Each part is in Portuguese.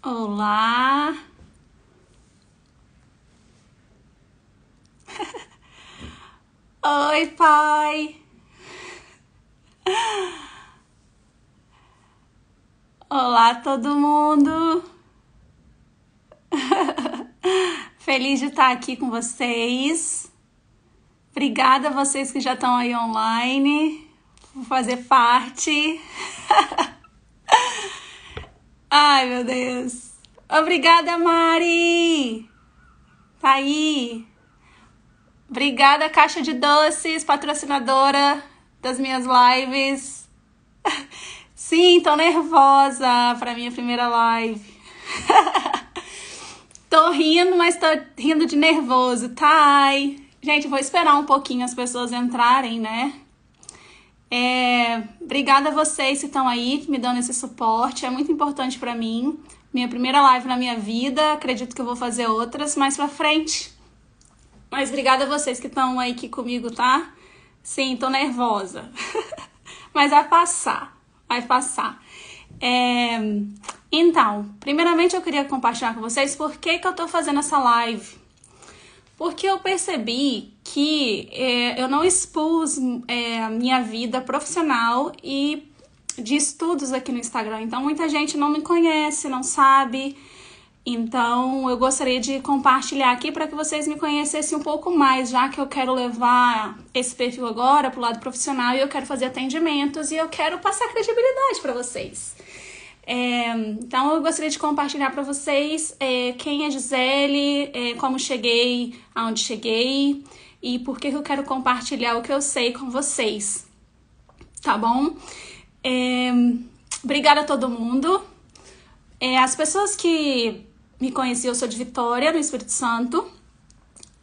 Olá! Oi, pai! Olá, todo mundo! Feliz de estar aqui com vocês. Obrigada a vocês que já estão aí online por fazer parte. Ai, meu Deus! Obrigada, Mari! Tá aí! Obrigada, Caixa de Doces, patrocinadora das minhas lives. Sim, tô nervosa pra minha primeira live. Tô rindo, mas tô rindo de nervoso, tá? Ai. Gente, vou esperar um pouquinho as pessoas entrarem, né? Obrigada a vocês que estão aí me dando esse suporte, é muito importante pra mim. Minha primeira live na minha vida, acredito que eu vou fazer outras mais pra frente. Mas obrigada a vocês que estão aí aqui comigo, tá? Sim, tô nervosa. Mas vai passar, vai passar. Então, primeiramente eu queria compartilhar com vocês por que eu tô fazendo essa live. Porque eu percebi que eu não expus minha vida profissional e de estudos aqui no Instagram. Então, muita gente não me conhece, não sabe. Então, eu gostaria de compartilhar aqui para que vocês me conhecessem um pouco mais, já que eu quero levar esse perfil agora para o lado profissional e eu quero fazer atendimentos e eu quero passar credibilidade para vocês. Então, eu gostaria de compartilhar para vocês quem é Gisele, como cheguei, aonde cheguei e por que eu quero compartilhar o que eu sei com vocês, tá bom? Obrigada a todo mundo. As pessoas que me conheciam, eu sou de Vitória, no Espírito Santo,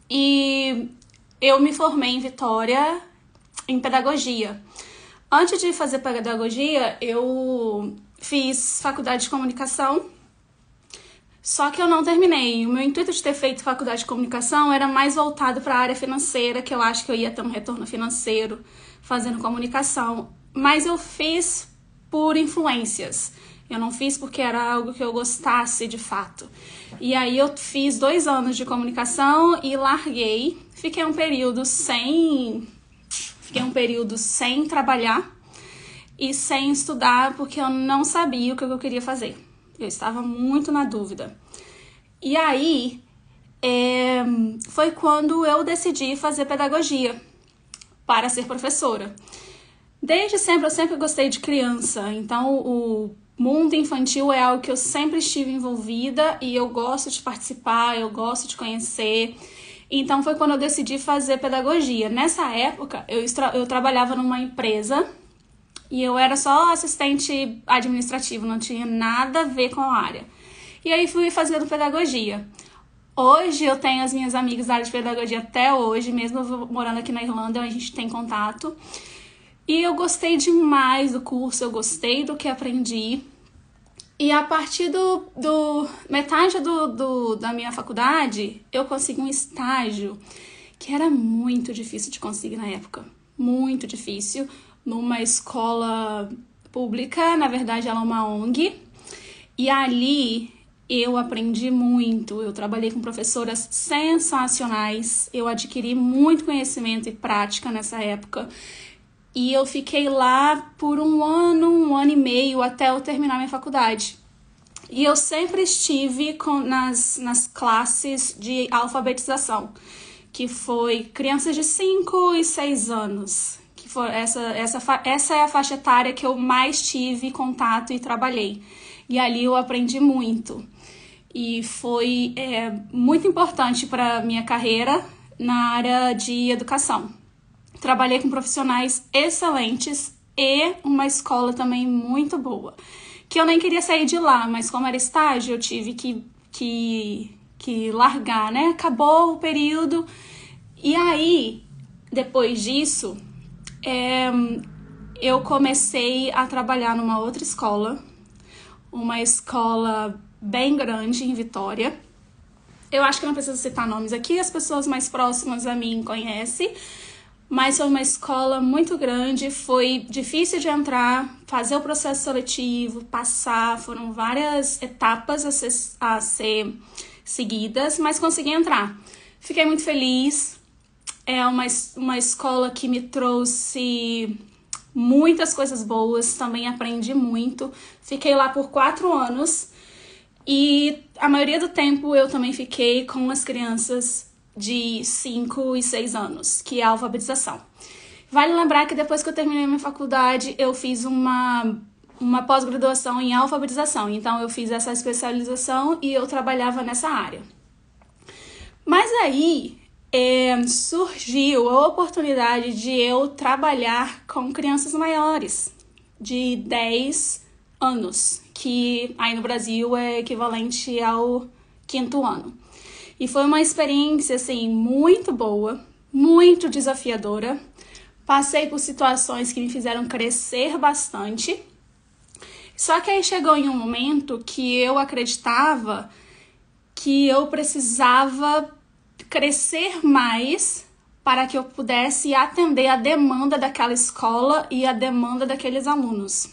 e eu me formei em Vitória em pedagogia. Antes de fazer pedagogia, eu fiz faculdade de comunicação, só que eu não terminei. O meu intuito de ter feito faculdade de comunicação era mais voltado para a área financeira, que eu acho que eu ia ter um retorno financeiro fazendo comunicação, mas eu fiz por influências. Eu não fiz porque era algo que eu gostasse de fato. E aí eu fiz 2 anos de comunicação e larguei. Fiquei um período sem trabalhar e sem estudar porque eu não sabia o que eu queria fazer. Eu estava muito na dúvida. E aí foi quando eu decidi fazer pedagogia para ser professora. Desde sempre, eu sempre gostei de criança, então o mundo infantil é algo que eu sempre estive envolvida e eu gosto de participar, eu gosto de conhecer. Então foi quando eu decidi fazer pedagogia. Nessa época, eu trabalhava numa empresa e eu era só assistente administrativo, não tinha nada a ver com a área. E aí fui fazendo pedagogia. Hoje eu tenho as minhas amigas da área de pedagogia até hoje, mesmo eu morando aqui na Irlanda, a gente tem contato. E eu gostei demais do curso, eu gostei do que aprendi. E a partir metade da minha faculdade, eu consegui um estágio que era muito difícil de conseguir na época. Muito difícil. Numa escola pública, na verdade ela é uma ONG. E ali eu aprendi muito. Eu trabalhei com professoras sensacionais. Eu adquiri muito conhecimento e prática nessa época. E eu fiquei lá por um ano e meio até eu terminar minha faculdade. E eu sempre estive nas classes de alfabetização, que foi crianças de 5 e 6 anos. Que foi essa é a faixa etária que eu mais tive contato e trabalhei. E ali eu aprendi muito. E foi muito importante para a minha carreira na área de educação. Trabalhei com profissionais excelentes e uma escola também muito boa. Que eu nem queria sair de lá, mas como era estágio, eu tive que largar, né? Acabou o período. E aí, depois disso, eu comecei a trabalhar numa outra escola. Uma escola bem grande em Vitória. Eu acho que não preciso citar nomes aqui, as pessoas mais próximas a mim conhecem. mas foi uma escola muito grande, foi difícil de entrar, fazer o processo seletivo, passar, foram várias etapas a ser seguidas, mas consegui entrar. Fiquei muito feliz, é uma escola que me trouxe muitas coisas boas, também aprendi muito. Fiquei lá por 4 anos e a maioria do tempo eu também fiquei com as crianças de 5 e 6 anos, que é a alfabetização. Vale lembrar que depois que eu terminei minha faculdade, eu fiz uma pós-graduação em alfabetização. Então eu fiz essa especialização e eu trabalhava nessa área. Mas aí surgiu a oportunidade de eu trabalhar com crianças maiores, de 10 anos, que aí no Brasil é equivalente ao 5º ano. E foi uma experiência, assim, muito boa, muito desafiadora. Passei por situações que me fizeram crescer bastante. Só que aí chegou em um momento que eu acreditava que eu precisava crescer mais para que eu pudesse atender a demanda daquela escola e a demanda daqueles alunos.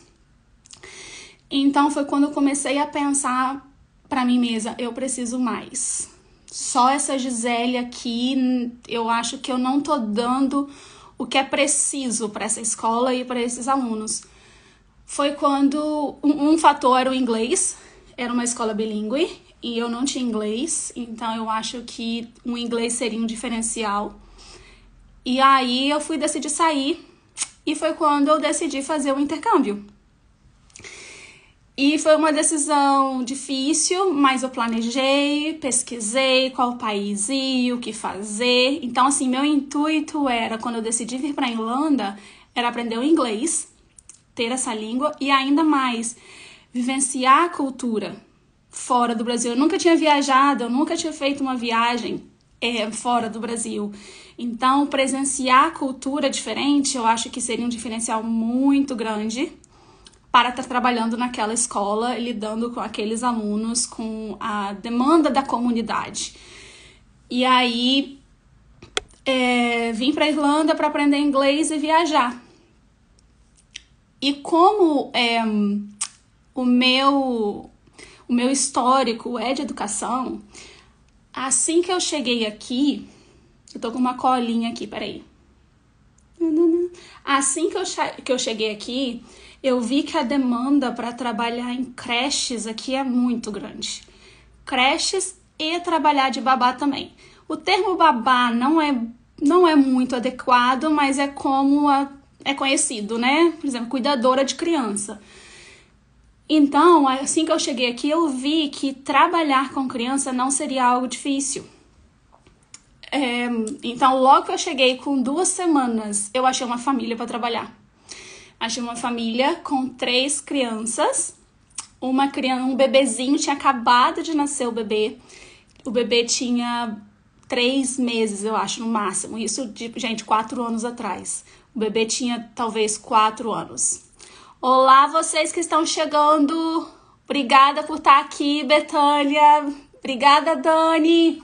Então foi quando eu comecei a pensar para mim mesma, eu preciso mais. Só essa Gisele aqui, eu acho que eu não tô dando o que é preciso para essa escola e para esses alunos. Foi quando um fator era o inglês, era uma escola bilíngue e eu não tinha inglês, então eu acho que o inglês seria um diferencial. E aí eu decidi sair e foi quando eu decidi fazer o intercâmbio. E foi uma decisão difícil, mas eu planejei, pesquisei qual país ir, o que fazer. Então, assim, meu intuito era, quando eu decidi vir para a Irlanda, era aprender o inglês, ter essa língua e ainda mais, vivenciar a cultura fora do Brasil. Eu nunca tinha viajado, eu nunca tinha feito uma viagem fora do Brasil. Então, presenciar a cultura diferente, eu acho que seria um diferencial muito grande para estar trabalhando naquela escola, lidando com aqueles alunos, com a demanda da comunidade. E aí, vim para a Irlanda para aprender inglês e viajar. E como o meu histórico é de educação, assim que eu cheguei aqui, eu tô com uma colinha aqui, peraí. Assim que eu cheguei aqui, eu vi que a demanda para trabalhar em creches aqui é muito grande. Creches e trabalhar de babá também. O termo babá não é muito adequado, mas é como é conhecido, né? Por exemplo, cuidadora de criança. Então, assim que eu cheguei aqui, eu vi que trabalhar com criança não seria algo difícil. Então, logo que eu cheguei, com 2 semanas, eu achei uma família para trabalhar. Achei uma família com 3 crianças. Um bebezinho, tinha acabado de nascer o bebê. O bebê tinha 3 meses, eu acho, no máximo. Isso, gente, 4 anos atrás. O bebê tinha, talvez, 4 anos. Olá, vocês que estão chegando. Obrigada por estar aqui, Betânia. Obrigada, Dani.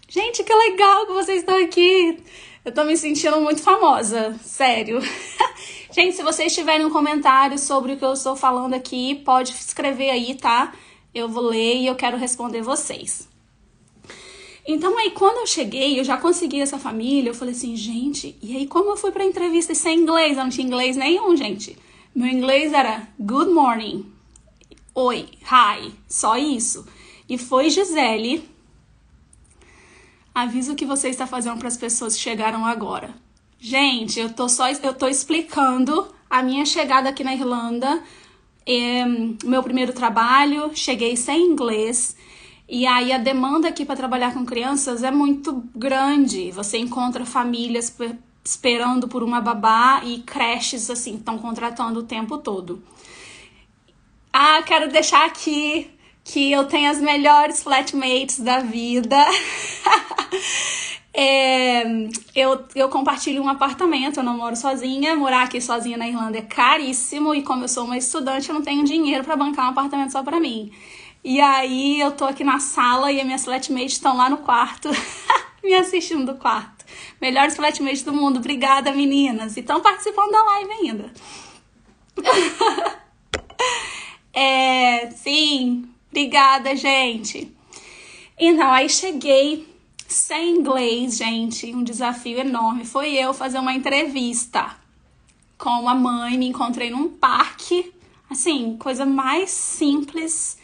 Gente, que legal que vocês estão aqui. Eu tô me sentindo muito famosa, sério. Gente, se vocês tiverem um comentário sobre o que eu estou falando aqui, pode escrever aí, tá? Eu vou ler e eu quero responder vocês. Então aí, quando eu cheguei, eu já consegui essa família, eu falei assim, gente, e aí como eu fui pra entrevista sem inglês? Eu não tinha inglês nenhum, gente. Meu inglês era good morning, oi, hi, só isso. E foi Gisele, aviso que você está fazendo para as pessoas que chegaram agora. Gente, eu tô explicando a minha chegada aqui na Irlanda, meu primeiro trabalho, cheguei sem inglês, e aí a demanda aqui para trabalhar com crianças é muito grande. Você encontra famílias esperando por uma babá e creches, assim, estão contratando o tempo todo. Quero deixar aqui que eu tenho as melhores flatmates da vida. Eu compartilho um apartamento, eu não moro sozinha. Morar aqui sozinha na Irlanda é caríssimo e como eu sou uma estudante, eu não tenho dinheiro para bancar um apartamento só pra mim. E aí eu tô aqui na sala e as minhas flatmates estão lá no quarto me assistindo do quarto. Melhores flatmates do mundo. Obrigada, meninas. E estão participando da live ainda. Sim. Obrigada, gente. Então, aí cheguei sem inglês, gente. Um desafio enorme. Foi eu fazer uma entrevista com a mãe. Me encontrei num parque. Assim, coisa mais simples.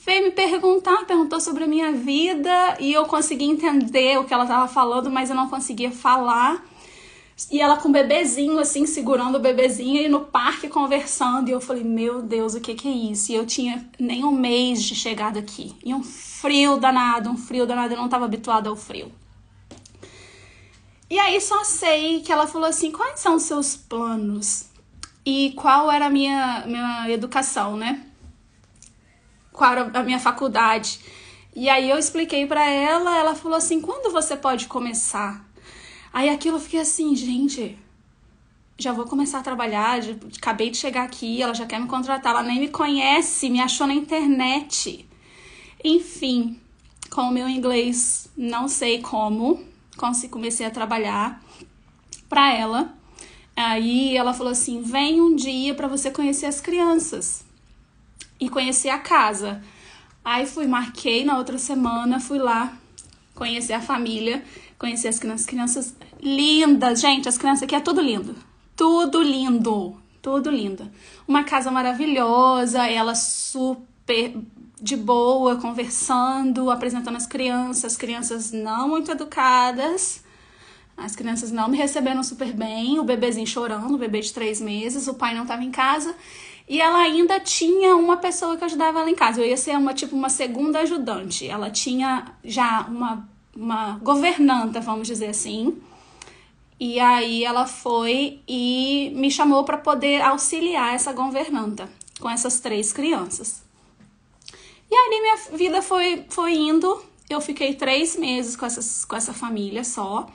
Veio me perguntou sobre a minha vida e eu consegui entender o que ela estava falando, mas eu não conseguia falar. E ela com o bebezinho, assim, segurando o bebezinho e no parque conversando. E eu falei, meu Deus, o que é isso? E eu tinha nem um mês de chegada aqui. E um frio danado. Eu não estava habituada ao frio. E aí só sei que ela falou assim, quais são os seus planos? E qual era a minha educação, né? Qual era a minha faculdade. E aí eu expliquei pra ela, ela falou assim, quando você pode começar? Aí aquilo eu fiquei assim, gente, já vou começar a trabalhar, acabei de chegar aqui, ela já quer me contratar, ela nem me conhece, me achou na internet. Enfim, com o meu inglês, não sei como, comecei a trabalhar pra ela. Aí ela falou assim, vem um dia pra você conhecer as crianças. E conhecer a casa. Aí marquei na outra semana, fui lá conhecer a família, conhecer as crianças lindas. Gente, as crianças aqui é tudo lindo. Tudo lindo. Tudo lindo. Uma casa maravilhosa, ela super de boa, conversando, apresentando as crianças não muito educadas. As crianças não me receberam super bem, o bebezinho chorando, o bebê de 3 meses, o pai não estava em casa. E ela ainda tinha uma pessoa que ajudava ela em casa. Eu ia ser uma segunda ajudante. Ela tinha já uma governanta, vamos dizer assim. E aí ela foi e me chamou para poder auxiliar essa governanta com essas 3 crianças. E aí minha vida foi indo. Eu fiquei 3 meses com essa família só.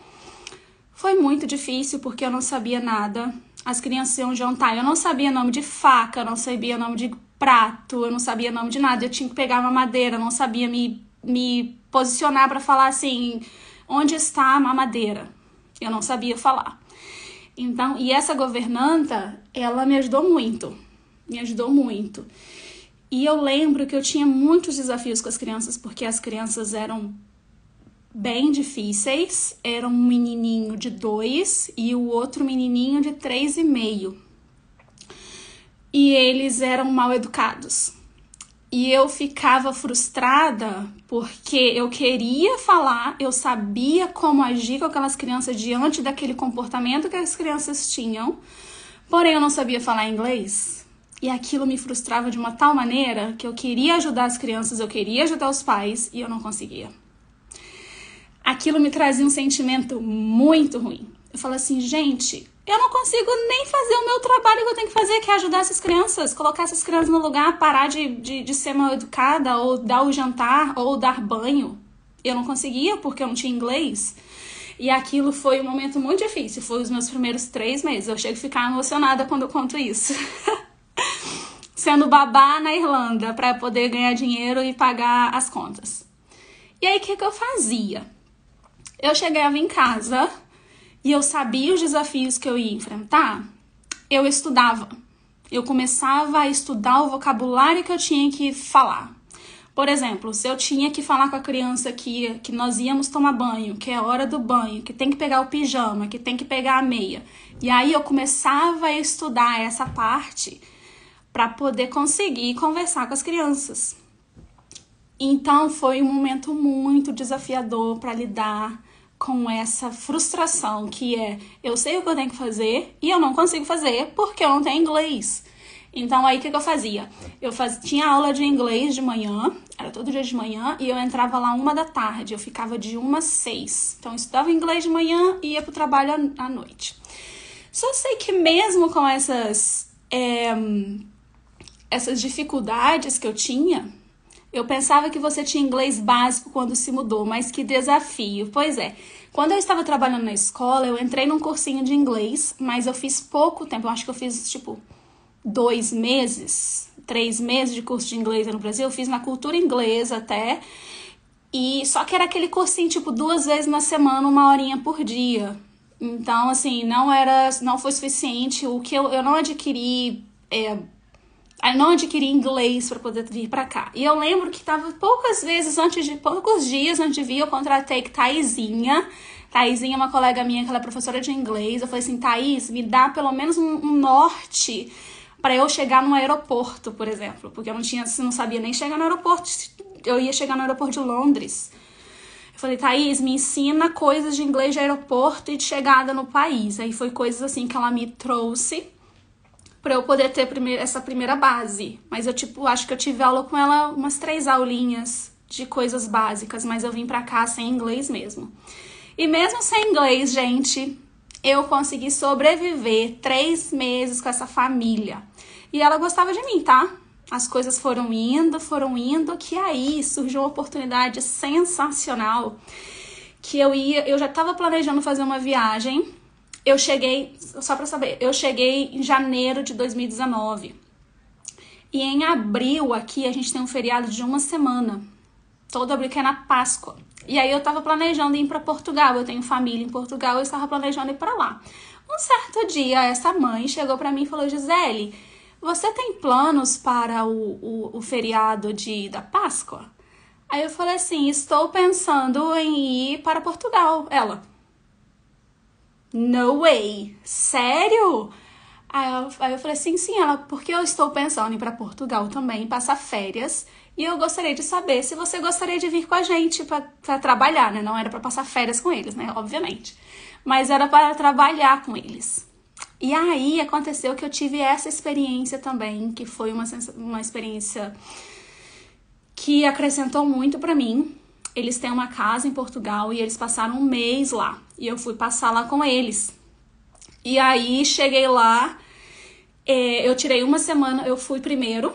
Foi muito difícil porque eu não sabia nada. As crianças iam jantar, eu não sabia nome de faca, eu não sabia nome de prato, eu não sabia nome de nada. Eu tinha que pegar uma madeira, eu não sabia me posicionar para falar assim, onde está a mamadeira? Eu não sabia falar. Então, e essa governanta, ela me ajudou muito. E eu lembro que eu tinha muitos desafios com as crianças, porque as crianças eram bem difíceis. Era um menininho de 2 e o outro menininho de 3,5. E eles eram mal educados. E eu ficava frustrada porque eu queria falar, eu sabia como agir com aquelas crianças diante daquele comportamento que as crianças tinham, porém eu não sabia falar inglês. E aquilo me frustrava de uma tal maneira que eu queria ajudar as crianças, eu queria ajudar os pais e eu não conseguia. Aquilo me trazia um sentimento muito ruim. Eu falo assim, gente, eu não consigo nem fazer o meu trabalho que eu tenho que fazer, que é ajudar essas crianças, colocar essas crianças no lugar, parar de ser mal educada, ou dar o jantar, ou dar banho. Eu não conseguia porque eu não tinha inglês. E aquilo foi um momento muito difícil, foi os meus primeiros 3 meses. Eu chego a ficar emocionada quando eu conto isso. Sendo babá na Irlanda, para poder ganhar dinheiro e pagar as contas. E aí, o que eu fazia? Eu chegava em casa e eu sabia os desafios que eu ia enfrentar, eu estudava. Eu começava a estudar o vocabulário que eu tinha que falar. Por exemplo, se eu tinha que falar com a criança que nós íamos tomar banho, que é a hora do banho, que tem que pegar o pijama, que tem que pegar a meia. E aí eu começava a estudar essa parte para poder conseguir conversar com as crianças. Então foi um momento muito desafiador para lidar com essa frustração que é, eu sei o que eu tenho que fazer e eu não consigo fazer porque eu não tenho inglês. Então aí o que eu fazia? Tinha aula de inglês de manhã, era todo dia de manhã, e eu entrava lá 1h da tarde, eu ficava de 1 às 6. Então eu estudava inglês de manhã e ia pro trabalho à noite. Só sei que mesmo com essas dificuldades que eu tinha, eu pensava que você tinha inglês básico quando se mudou, mas que desafio. Pois é, quando eu estava trabalhando na escola, eu entrei num cursinho de inglês, mas eu fiz pouco tempo, eu acho que eu fiz 2 meses, 3 meses de curso de inglês no Brasil. Eu fiz na cultura inglesa até, E só que era aquele cursinho, tipo, 2 vezes na semana, 1 horinha por dia. Então, assim, não foi suficiente. O que eu não adquiri, eu não adquiri inglês para poder vir para cá. E eu lembro que tava poucos dias antes de vir, eu contratei Thaisinha. Thaisinha é uma colega minha que ela é professora de inglês. Eu falei assim, Thaís, me dá pelo menos um norte para eu chegar no aeroporto, por exemplo. Porque eu não sabia nem chegar no aeroporto. Eu ia chegar no aeroporto de Londres. Eu falei, Thaís, me ensina coisas de inglês de aeroporto e de chegada no país. Aí foi coisas assim que ela me trouxe pra eu poder ter essa primeira base. Mas eu, acho que eu tive aula com ela umas 3 aulinhas de coisas básicas, mas eu vim pra cá sem inglês mesmo. E mesmo sem inglês, gente, eu consegui sobreviver 3 meses com essa família. E ela gostava de mim, tá? As coisas foram indo, que aí surgiu uma oportunidade sensacional, que eu já tava planejando fazer uma viagem. Eu cheguei em janeiro de 2019. E em abril aqui a gente tem um feriado de 1 semana. Todo abril, que é na Páscoa. E aí eu tava planejando ir pra Portugal. Eu tenho família em Portugal, eu estava planejando ir pra lá. Um certo dia, essa mãe chegou pra mim e falou, Gisele, você tem planos para o feriado da Páscoa? Aí eu falei assim, estou pensando em ir para Portugal. Ela, no way, sério? Aí eu falei assim, sim, ela, porque eu estou pensando em ir para Portugal também, passar férias, e eu gostaria de saber se você gostaria de vir com a gente para trabalhar, né? Não era para passar férias com eles, né? Obviamente. Mas era para trabalhar com eles. E aí aconteceu que eu tive essa experiência também, que foi uma experiência que acrescentou muito pra mim. Eles têm uma casa em Portugal e eles passaram 1 mês lá. E eu fui passar lá com eles. E aí cheguei lá, eu tirei 1 semana, eu fui primeiro.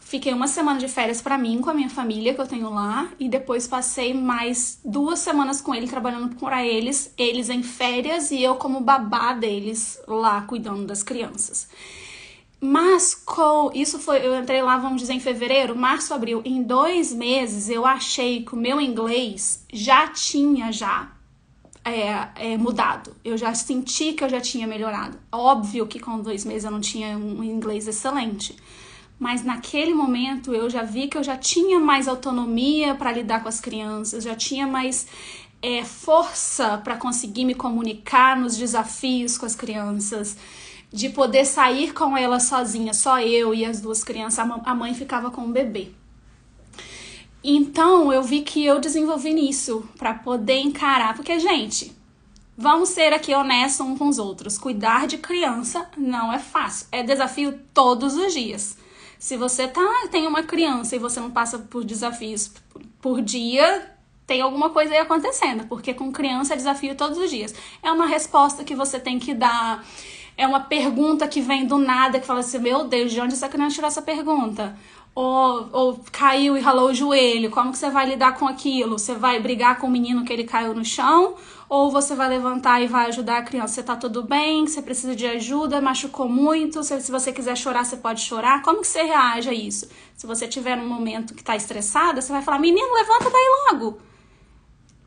Fiquei 1 semana de férias pra mim, com a minha família que eu tenho lá. E depois passei mais 2 semanas com ele, trabalhando pra eles em férias e eu como babá deles lá, cuidando das crianças. Mas eu entrei lá, vamos dizer, em fevereiro, março, abril. Em 2 meses eu achei que o meu inglês já tinha mudado. Eu já senti que eu já tinha melhorado. Óbvio que com 2 meses eu não tinha um inglês excelente. Mas naquele momento eu já vi que eu já tinha mais autonomia para lidar com as crianças, já tinha mais força para conseguir me comunicar nos desafios com as crianças, de poder sair com elas sozinha, só eu e as 2 crianças, a mãe ficava com o bebê. Então eu vi que eu desenvolvi nisso para poder encarar, porque, gente, vamos ser aqui honestos uns com os outros, cuidar de criança não é fácil, é desafio todos os dias. Se você tem uma criança e você não passa por desafios por dia, tem alguma coisa aí acontecendo, porque com criança é desafio todos os dias. É uma resposta que você tem que dar, é uma pergunta que vem do nada, que fala assim, meu Deus, de onde essa criança tirou essa pergunta? Ou caiu e ralou o joelho, como que você vai lidar com aquilo? Você vai brigar com o menino que ele caiu no chão? Ou você vai levantar e vai ajudar a criança? Você tá tudo bem? Você precisa de ajuda? Machucou muito? Se você quiser chorar, você pode chorar? Como que você reage a isso? Se você tiver num momento que tá estressada, você vai falar, menino, levanta daí logo.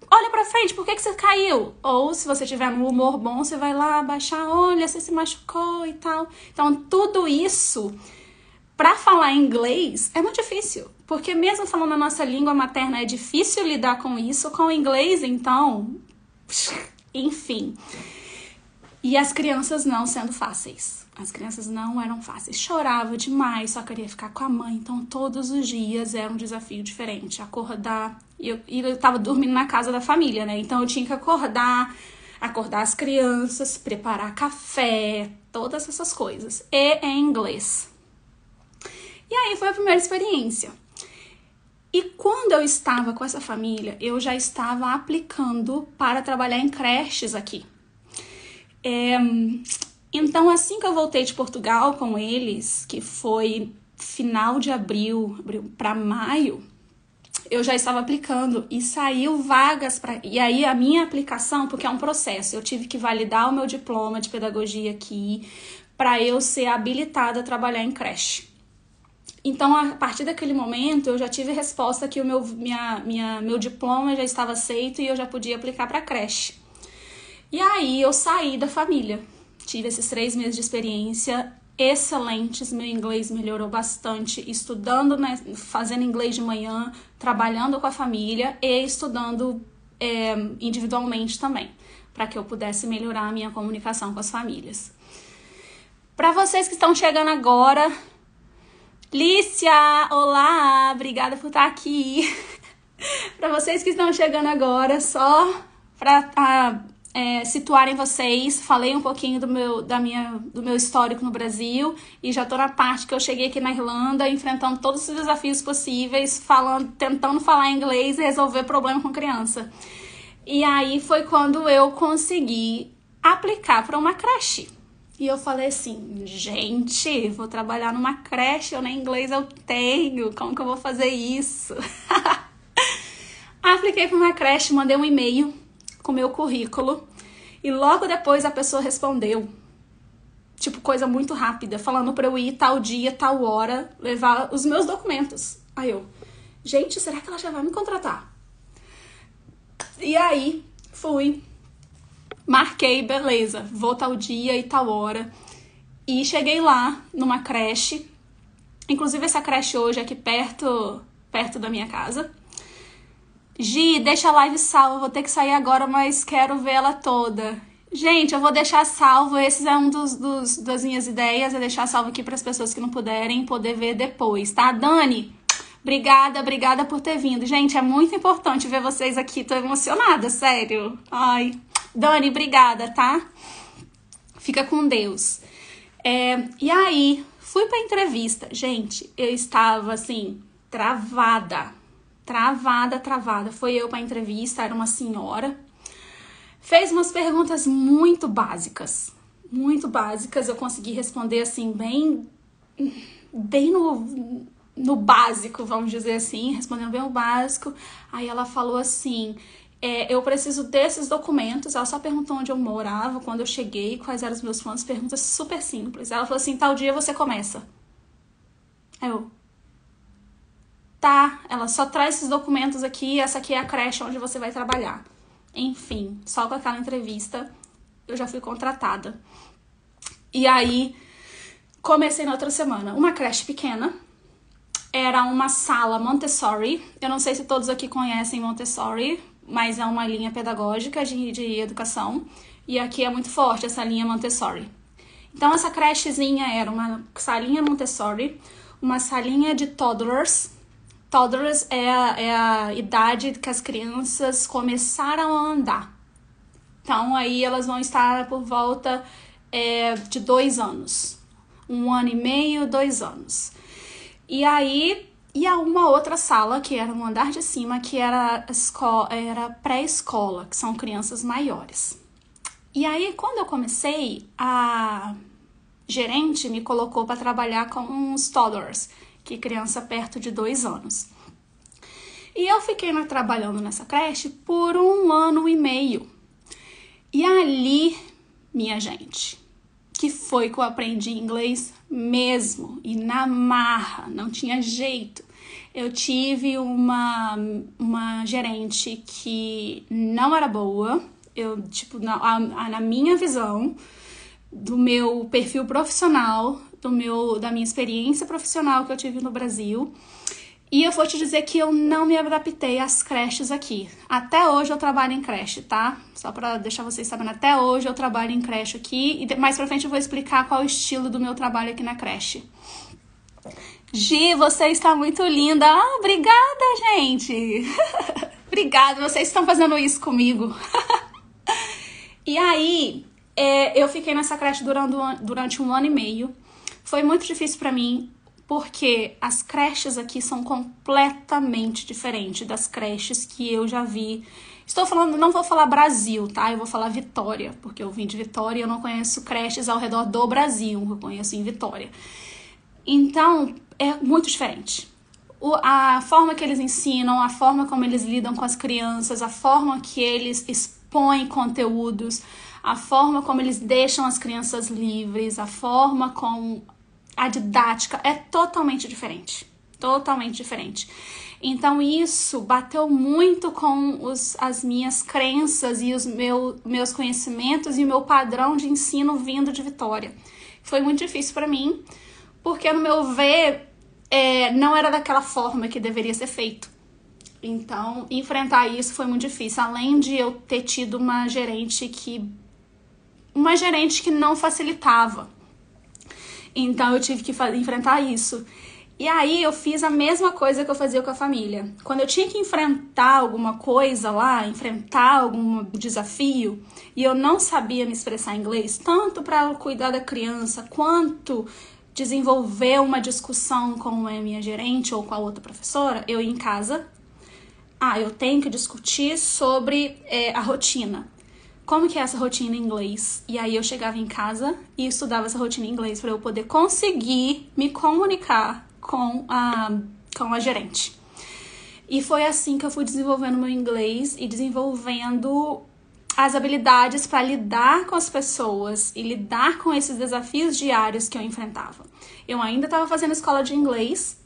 Olha pra frente, por que você caiu? Ou se você tiver num humor bom, você vai lá abaixar, olha, você se machucou e tal. Então, tudo isso, pra falar inglês, é muito difícil. Porque mesmo falando a nossa língua materna, é difícil lidar com isso. Com o inglês, então, enfim. E as crianças não sendo fáceis. As crianças não eram fáceis. Chorava demais, só queria ficar com a mãe. Então, todos os dias era um desafio diferente. Acordar. E eu tava dormindo na casa da família, né? Então, eu tinha que acordar as crianças, preparar café, todas essas coisas. E em inglês. E aí, foi a primeira experiência. E quando eu estava com essa família, eu já estava aplicando para trabalhar em creches aqui. Então, assim que eu voltei de Portugal com eles, que foi final de abril para maio, eu já estava aplicando e saiu vagas para... E aí a minha aplicação, porque é um processo, eu tive que validar o meu diploma de pedagogia aqui para eu ser habilitada a trabalhar em creche. Então, a partir daquele momento, eu já tive resposta que o meu diploma já estava aceito e eu já podia aplicar para creche. E aí, eu saí da família. Tive esses 3 meses de experiência excelentes, meu inglês melhorou bastante, estudando, né, fazendo inglês de manhã, trabalhando com a família e estudando individualmente também, para que eu pudesse melhorar a minha comunicação com as famílias. Para vocês que estão chegando agora, Lícia, olá, obrigada por estar aqui. Para vocês que estão chegando agora, só para situarem vocês, falei um pouquinho do meu histórico no Brasil e já tô na parte que eu cheguei aqui na Irlanda, enfrentando todos os desafios possíveis, tentando falar inglês e resolver problema com criança. E aí foi quando eu consegui aplicar para uma creche. E eu falei assim, gente, vou trabalhar numa creche, eu nem inglês eu tenho, como que eu vou fazer isso? Apliquei para uma creche, mandei um e-mail com meu currículo e logo depois a pessoa respondeu, tipo, coisa muito rápida, falando pra eu ir tal dia, tal hora, levar os meus documentos. Aí eu, gente, será que ela já vai me contratar? E aí, fui, marquei, beleza, vou tal dia e tal hora. E cheguei lá, numa creche, inclusive essa creche hoje é aqui perto da minha casa. Gi, deixa a live salva, vou ter que sair agora, mas quero ver ela toda. Gente, eu vou deixar salvo, esse é um das minhas ideias, é deixar salvo aqui para as pessoas que não puderem poder ver depois, tá? Dani, obrigada por ter vindo. Gente, é muito importante ver vocês aqui, tô emocionada, sério. Ai, Dani, obrigada, tá? Fica com Deus. E aí, fui pra entrevista. Gente, eu estava, assim, travada. Foi eu pra entrevista, era uma senhora. Fez umas perguntas muito básicas. Eu consegui responder, assim, bem no básico, vamos dizer assim. Respondendo bem o básico. Aí ela falou assim, eu preciso desses documentos. Ela só perguntou onde eu morava, quando eu cheguei, quais eram os meus planos. Perguntas super simples. Ela falou assim, tal dia você começa. Aí eu... Tá, ela só traz esses documentos aqui, essa aqui é a creche onde você vai trabalhar. Enfim, só com aquela entrevista eu já fui contratada. E aí, comecei na outra semana. Uma creche pequena, era uma sala Montessori. Eu não sei se todos aqui conhecem Montessori, mas é uma linha pedagógica de educação. E aqui é muito forte essa linha Montessori. Então, essa crechezinha era uma salinha Montessori, uma salinha de toddlers. Toddlers é a idade que as crianças começaram a andar. Então, aí elas vão estar por volta de 2 anos. 1 ano e meio, 2 anos. E aí, ia uma outra sala, que era no andar de cima, que era pré-escola, que são crianças maiores. E aí, quando eu comecei, a gerente me colocou para trabalhar com os toddlers, que criança perto de 2 anos. E eu fiquei trabalhando nessa creche por 1 ano e meio. E ali, minha gente, que foi que eu aprendi inglês mesmo, e na marra, não tinha jeito. Eu tive uma gerente que não era boa, na minha visão, do meu perfil profissional, da minha experiência profissional que eu tive no Brasil. E eu vou te dizer que eu não me adaptei às creches aqui. Até hoje eu trabalho em creche, tá? Só pra deixar vocês sabendo, até hoje eu trabalho em creche aqui. E mais pra frente eu vou explicar qual é o estilo do meu trabalho aqui na creche. Gi, você está muito linda. Ah, obrigada, gente. Obrigada, vocês estão fazendo isso comigo. E aí, eu fiquei nessa creche durante 1 ano e meio. Foi muito difícil pra mim, porque as creches aqui são completamente diferentes das creches que eu já vi. Não vou falar Brasil, tá? Eu vou falar Vitória, porque eu vim de Vitória e eu não conheço creches ao redor do Brasil, eu conheço em Vitória. Então, é muito diferente. A forma que eles ensinam, a forma como eles lidam com as crianças, a forma que eles expõem conteúdos, a forma como eles deixam as crianças livres, a forma como a didática é totalmente diferente. Totalmente diferente. Então isso bateu muito com as minhas crenças e os meus conhecimentos e o meu padrão de ensino vindo de Vitória. Foi muito difícil para mim, porque no meu ver, não era daquela forma que deveria ser feito. Então, enfrentar isso foi muito difícil. Além de eu ter tido uma gerente que não facilitava. Então, eu tive que enfrentar isso. E aí, eu fiz a mesma coisa que eu fazia com a família. Quando eu tinha que enfrentar alguma coisa lá, enfrentar algum desafio, e eu não sabia me expressar em inglês, tanto para cuidar da criança, quanto desenvolver uma discussão com a minha gerente ou com a outra professora, eu ia em casa. Eu tenho que discutir sobre a rotina. Como que é essa rotina em inglês? E aí eu chegava em casa e estudava essa rotina em inglês para eu poder conseguir me comunicar com a gerente. E foi assim que eu fui desenvolvendo meu inglês e desenvolvendo as habilidades para lidar com as pessoas e lidar com esses desafios diários que eu enfrentava. Eu ainda estava fazendo escola de inglês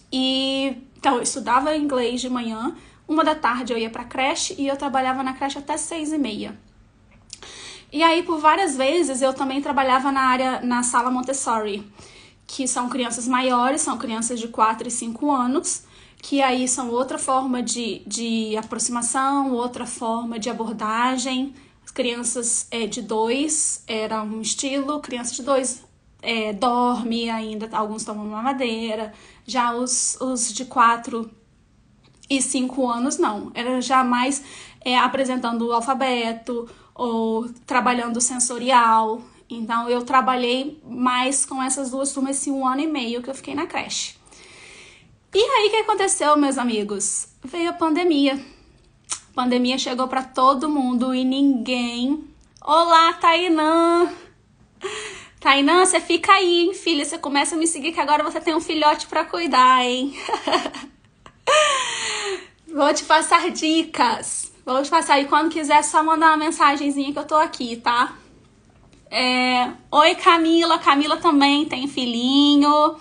então eu estudava inglês de manhã, 13h eu ia pra creche e eu trabalhava na creche até 6h30. E aí, por várias vezes, eu também trabalhava na sala Montessori, que são crianças maiores, são crianças de 4 e 5 anos, que aí são outra forma de aproximação, outra forma de abordagem. As crianças de 2 era um estilo, crianças de 2 dorme ainda, alguns tomam mamadeira. Já os de 4 e 5 anos não, era já mais apresentando o alfabeto ou trabalhando sensorial. Então eu trabalhei mais com essas duas turmas esse 1 ano e meio que eu fiquei na creche. E aí o que aconteceu, meus amigos? Veio a pandemia. A pandemia chegou para todo mundo e ninguém... Olá, Tainã! Tainã, você fica aí, hein, filha? Você começa a me seguir que agora você tem um filhote pra cuidar, hein? Vou te passar dicas. Vou te passar. E quando quiser, só mandar uma mensagenzinha que eu tô aqui, tá? Oi, Camila. Camila também tem filhinho.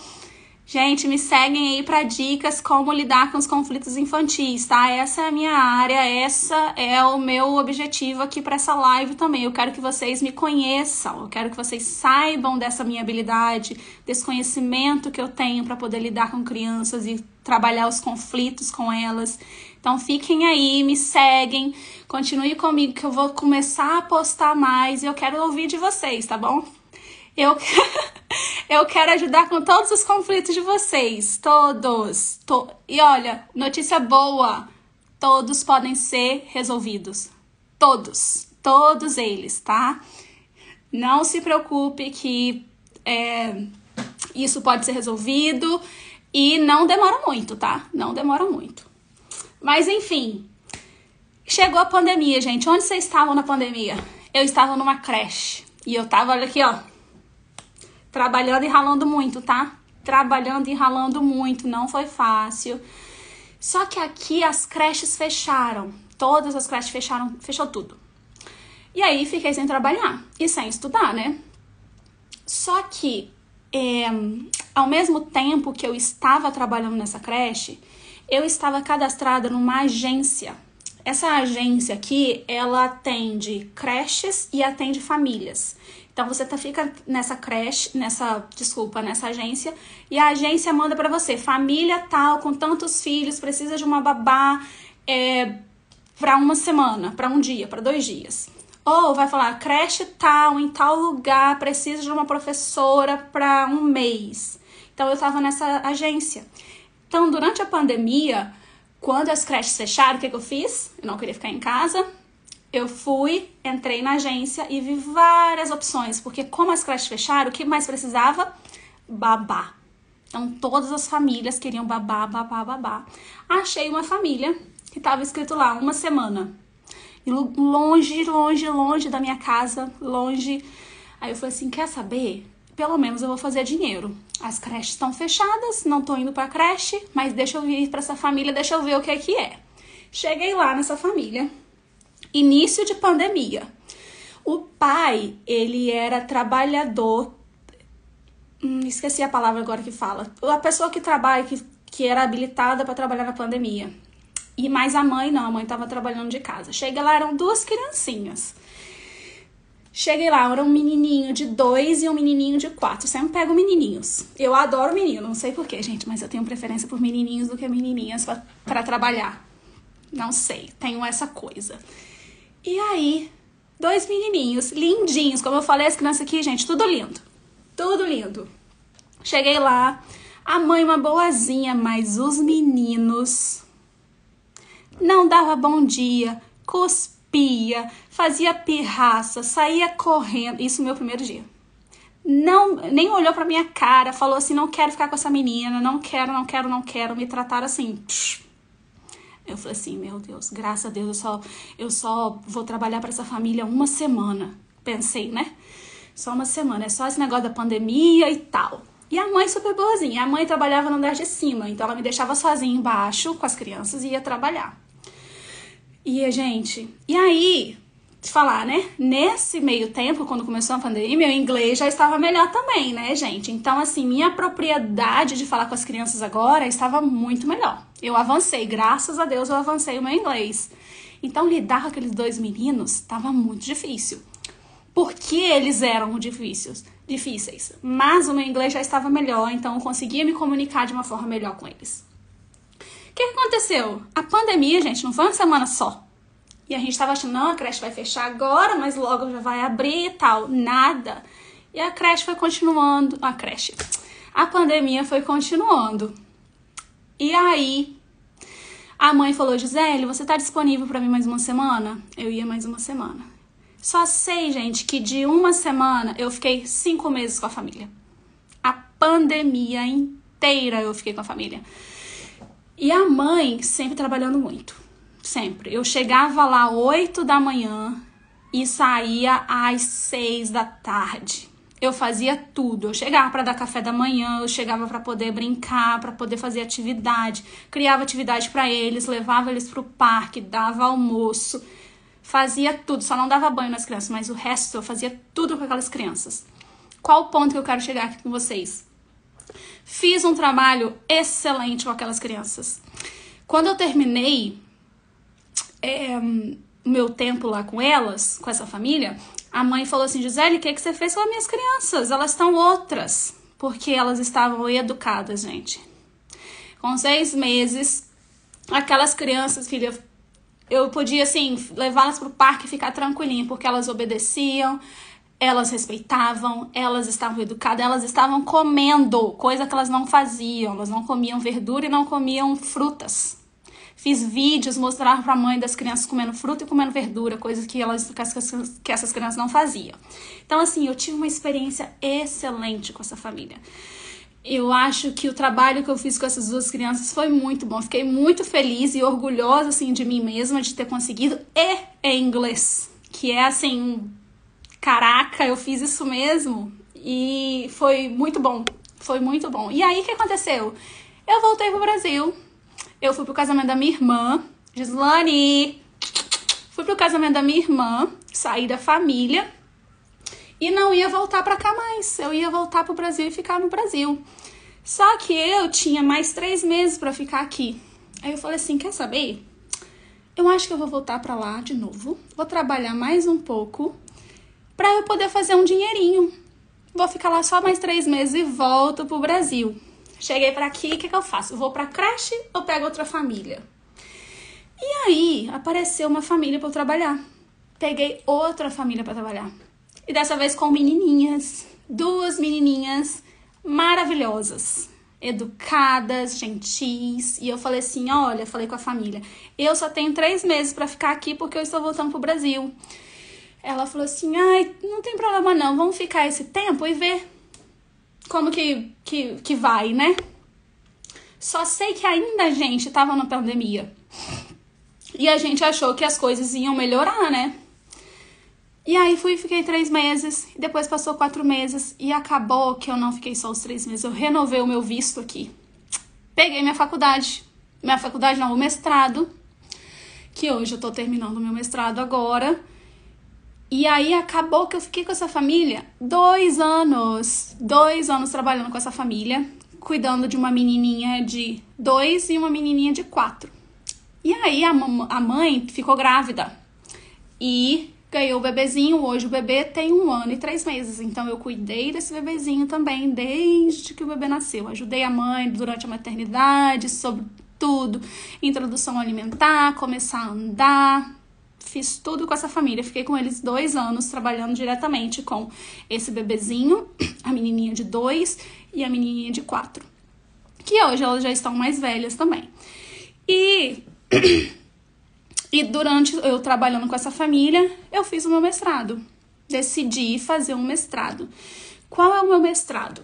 Gente, me seguem aí pra dicas como lidar com os conflitos infantis, tá? Essa é a minha área, essa é o meu objetivo aqui pra essa live também. Eu quero que vocês me conheçam, eu quero que vocês saibam dessa minha habilidade, desse conhecimento que eu tenho pra poder lidar com crianças e trabalhar os conflitos com elas. Então fiquem aí, me seguem, continue comigo que eu vou começar a postar mais e eu quero ouvir de vocês, tá bom? Eu quero ajudar com todos os conflitos de vocês, todos. E olha, notícia boa, todos podem ser resolvidos. Todos eles, tá? Não se preocupe que isso pode ser resolvido e não demora muito, tá? Não demora muito. Mas enfim, chegou a pandemia, gente. Onde vocês estavam na pandemia? Eu estava numa creche e eu tava, olha aqui, ó. Trabalhando e ralando muito, tá? Trabalhando e ralando muito, não foi fácil. Só que aqui as creches fecharam. Todas as creches fecharam, fechou tudo. E aí fiquei sem trabalhar e sem estudar, né? Só que, ao mesmo tempo que eu estava trabalhando nessa creche, eu estava cadastrada numa agência. Essa agência aqui, ela atende creches e atende famílias. Então, você fica nessa creche, nessa agência, e a agência manda pra você, família tal, com tantos filhos, precisa de uma babá pra uma semana, pra um dia, pra 2 dias. Ou vai falar, creche tal, em tal lugar, precisa de uma professora pra 1 mês. Então, eu tava nessa agência. Então, durante a pandemia, quando as creches fecharam, o que eu fiz? Eu não queria ficar em casa. Eu entrei na agência e vi várias opções, porque como as creches fecharam, o que mais precisava? Babá. Então, todas as famílias queriam babá. Achei uma família que estava escrito lá, 1 semana. E longe da minha casa, longe. Aí eu falei assim, quer saber? Pelo menos eu vou fazer dinheiro. As creches estão fechadas, não tô indo pra creche, mas deixa eu ir pra essa família, deixa eu ver o que é. Cheguei lá nessa família. Início de pandemia. O pai, ele era trabalhador Esqueci a palavra agora que fala. A pessoa que trabalha, que era habilitada para trabalhar na pandemia. E mais a mãe, não, a mãe tava trabalhando de casa. Cheguei lá, eram 2 criancinhas. Cheguei lá, era um menininho de 2 e um menininho de 4. Sempre pego menininhos. Eu adoro menino, não sei porquê, gente, mas eu tenho preferência por menininhos do que menininhas pra trabalhar. Não sei, tenho essa coisa. E aí, 2 menininhos, lindinhos. Como eu falei, as crianças aqui, gente, tudo lindo. Tudo lindo. Cheguei lá, a mãe uma boazinha, mas os meninos não dava bom dia, cuspia, fazia pirraça, saía correndo. Isso no meu primeiro dia. Não, nem olhou pra minha cara, falou assim, não quero ficar com essa menina, não quero. Me trataram assim. Eu falei assim, meu Deus, graças a Deus, eu só vou trabalhar pra essa família 1 semana. Pensei, né? Só 1 semana, é só esse negócio da pandemia e tal. E a mãe super boazinha, a mãe trabalhava no andar de cima, então ela me deixava sozinha embaixo com as crianças e ia trabalhar. E, gente, e aí, te falar, né? Nesse meio tempo, quando começou a pandemia, meu inglês já estava melhor também, né, gente? Então, assim, minha propriedade de falar com as crianças agora estava muito melhor. Eu avancei, graças a Deus eu avancei o meu inglês. Então, lidar com aqueles 2 meninos estava muito difícil. Porque eles eram difíceis. Mas o meu inglês já estava melhor, então eu conseguia me comunicar de uma forma melhor com eles. O que aconteceu? A pandemia, gente, não foi 1 semana só. E a gente tava achando, não, a creche vai fechar agora, mas logo já vai abrir e tal. Nada. E a creche foi continuando. A pandemia foi continuando. E aí, a mãe falou, Gisele, você tá disponível pra mim mais 1 semana? Eu ia mais 1 semana. Só sei, gente, que de 1 semana eu fiquei 5 meses com a família. A pandemia inteira eu fiquei com a família. E a mãe sempre trabalhando muito. Sempre. Eu chegava lá 8 da manhã e saía às 6 da tarde. Eu fazia tudo. Eu chegava para dar café da manhã, eu chegava para poder brincar, para poder fazer atividade, criava atividade para eles, levava eles pro parque, dava almoço, fazia tudo. Só não dava banho nas crianças, mas o resto eu fazia tudo com aquelas crianças. Qual o ponto que eu quero chegar aqui com vocês? Fiz um trabalho excelente com aquelas crianças. Quando eu terminei o meu tempo lá com elas, com essa família, a mãe falou assim, Gisele, o que você fez com as minhas crianças? Elas estão outras. Porque elas estavam educadas, gente. Com 6 meses, aquelas crianças, filha, eu podia, assim, levá-las pro parque e ficar tranquilinha, porque elas obedeciam, elas respeitavam, elas estavam educadas, elas estavam comendo, coisa que elas não faziam. Elas não comiam verdura e não comiam frutas. Fiz vídeos, mostrava pra mãe das crianças comendo fruta e comendo verdura, coisas que essas crianças não faziam. Então, assim, eu tive uma experiência excelente com essa família. Eu acho que o trabalho que eu fiz com essas 2 crianças foi muito bom. Fiquei muito feliz e orgulhosa, assim, de mim mesma, de ter conseguido. E em inglês, que é, assim, caraca, eu fiz isso mesmo. E foi muito bom. Foi muito bom. E aí, o que aconteceu? Eu voltei pro Brasil. Eu fui pro casamento da minha irmã, Gislane. Fui pro casamento da minha irmã, saí da família e não ia voltar pra cá mais. Eu ia voltar pro Brasil e ficar no Brasil. Só que eu tinha mais 3 meses pra ficar aqui. Aí eu falei assim, quer saber? Eu acho que eu vou voltar pra lá de novo. Vou trabalhar mais um pouco pra eu poder fazer um dinheirinho. Vou ficar lá só mais 3 meses e volto pro Brasil. Cheguei pra aqui, o que eu faço? Eu vou pra creche ou pego outra família? E aí, apareceu uma família pra eu trabalhar. Peguei outra família pra trabalhar. E dessa vez com menininhas. 2 menininhas maravilhosas. Educadas, gentis. E eu falei assim, olha, falei com a família. Eu só tenho 3 meses pra ficar aqui porque eu estou voltando pro Brasil. Ela falou assim, ai, não tem problema não. Vamos ficar esse tempo e ver como que vai, né? Só sei que ainda a gente tava na pandemia. E a gente achou que as coisas iam melhorar, né? E aí fiquei 3 meses. Depois passou 4 meses. E acabou que eu não fiquei só os 3 meses. Eu renovei o meu visto aqui. Peguei minha faculdade. Minha faculdade não, o mestrado. Que hoje eu tô terminando o meu mestrado agora. E aí acabou que eu fiquei com essa família 2 anos. 2 anos trabalhando com essa família, cuidando de uma menininha de 2 e uma menininha de 4. E aí a mãe ficou grávida e ganhou o bebezinho. Hoje o bebê tem 1 ano e 3 meses. Então eu cuidei desse bebezinho também desde que o bebê nasceu. Ajudei a mãe durante a maternidade, sobre tudo. Introdução alimentar, começar a andar. Fiz tudo com essa família. Fiquei com eles 2 anos trabalhando diretamente com esse bebezinho, a menininha de 2 e a menininha de 4. Que hoje elas já estão mais velhas também. E durante eu trabalhando com essa família, eu fiz o meu mestrado. Decidi fazer um mestrado. Qual é o meu mestrado?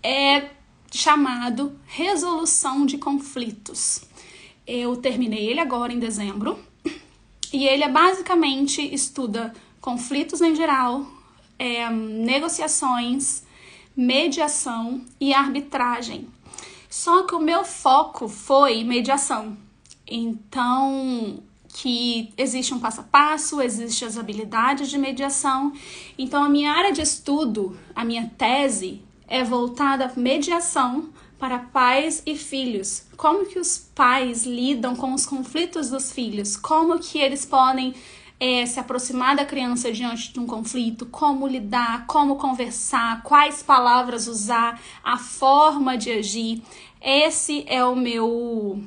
É chamado Resolução de Conflitos. Eu terminei ele agora em dezembro. E ele basicamente estuda conflitos em geral, negociações, mediação e arbitragem. Só que o meu foco foi mediação. Então, que existe um passo a passo, existem as habilidades de mediação. Então, a minha área de estudo, a minha tese, é voltada à mediação para pais e filhos. Como que os pais lidam com os conflitos dos filhos? Como que eles podem se aproximar da criança diante de um conflito? Como lidar? Como conversar? Quais palavras usar? A forma de agir? Esse é o meu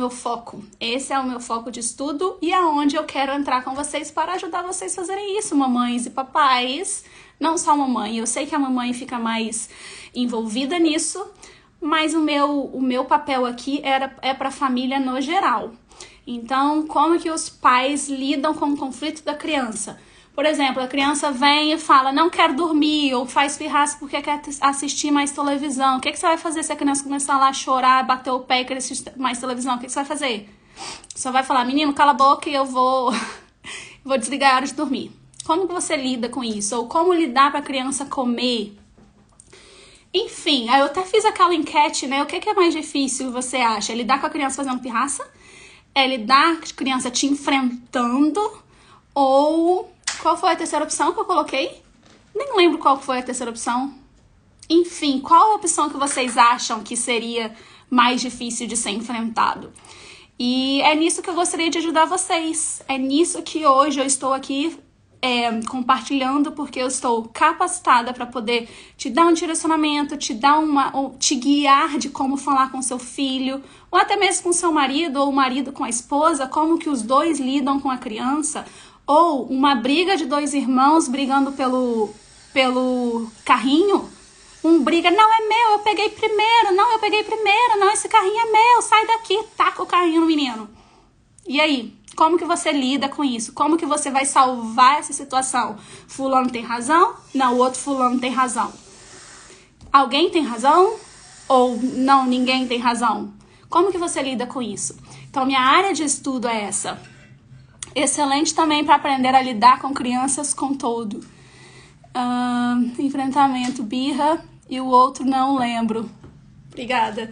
foco. Esse é o meu foco de estudo e aonde eu quero entrar com vocês para ajudar vocês a fazerem isso, mamães e papais. Não só a mamãe. Eu sei que a mamãe fica mais envolvida nisso, mas o meu papel aqui é para a família no geral. Então, como que os pais lidam com o conflito da criança? Por exemplo, a criança vem e fala, não quero dormir, ou faz pirraça porque quer assistir mais televisão. O que você vai fazer se a criança começar lá a chorar, bater o pé e querer assistir mais televisão? O que você vai fazer? Você vai falar, menino, cala a boca e eu vou desligar a hora de dormir. Como que você lida com isso? Ou como lidar para a criança comer? Enfim, aí eu até fiz aquela enquete, né? O que é mais difícil, você acha? É lidar com a criança fazendo pirraça? É lidar com a criança te enfrentando? Ou qual foi a terceira opção que eu coloquei? Nem lembro qual foi a terceira opção. Enfim, qual a opção que vocês acham que seria mais difícil de ser enfrentado? E é nisso que eu gostaria de ajudar vocês. É nisso que hoje eu estou aqui compartilhando, porque eu estou capacitada para poder te dar um direcionamento, te guiar de como falar com seu filho, ou até mesmo com seu marido, ou o marido com a esposa, como que os dois lidam com a criança, ou uma briga de 2 irmãos brigando pelo carrinho. Um briga, não, é meu, eu peguei primeiro, não, esse carrinho é meu, sai daqui, taca o carrinho no menino. E aí? Como que você lida com isso? Como que você vai salvar essa situação? Fulano tem razão? Não, o outro fulano tem razão. Alguém tem razão? Ou não, ninguém tem razão? Como que você lida com isso? Então, minha área de estudo é essa. Excelente também para aprender a lidar com crianças com todo. Enfrentamento, birra, e o outro não lembro. Obrigada.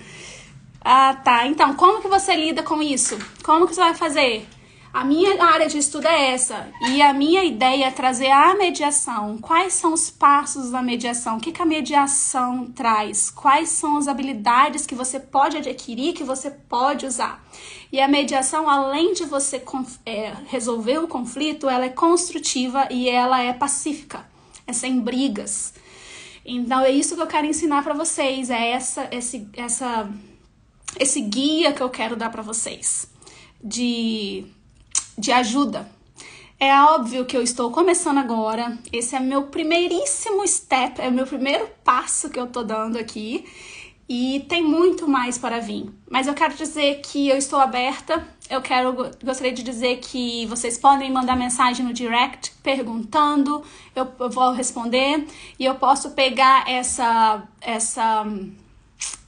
Ah, tá. Então, como que você lida com isso? Como que você vai fazer? A minha área de estudo é essa, e a minha ideia é trazer a mediação. Quais são os passos da mediação? O que a mediação traz? Quais são as habilidades que você pode adquirir, que você pode usar? E a mediação, além de você resolver o conflito, ela é construtiva e ela é pacífica, é sem brigas. Então, é isso que eu quero ensinar para vocês, é esse guia que eu quero dar para vocês, de ajuda. É óbvio que eu estou começando agora, esse é meu primeiríssimo step, é o meu primeiro passo que eu tô dando aqui, e tem muito mais para vir. Mas eu quero dizer que eu estou aberta, gostaria de dizer que vocês podem mandar mensagem no direct perguntando, eu vou responder, e eu posso pegar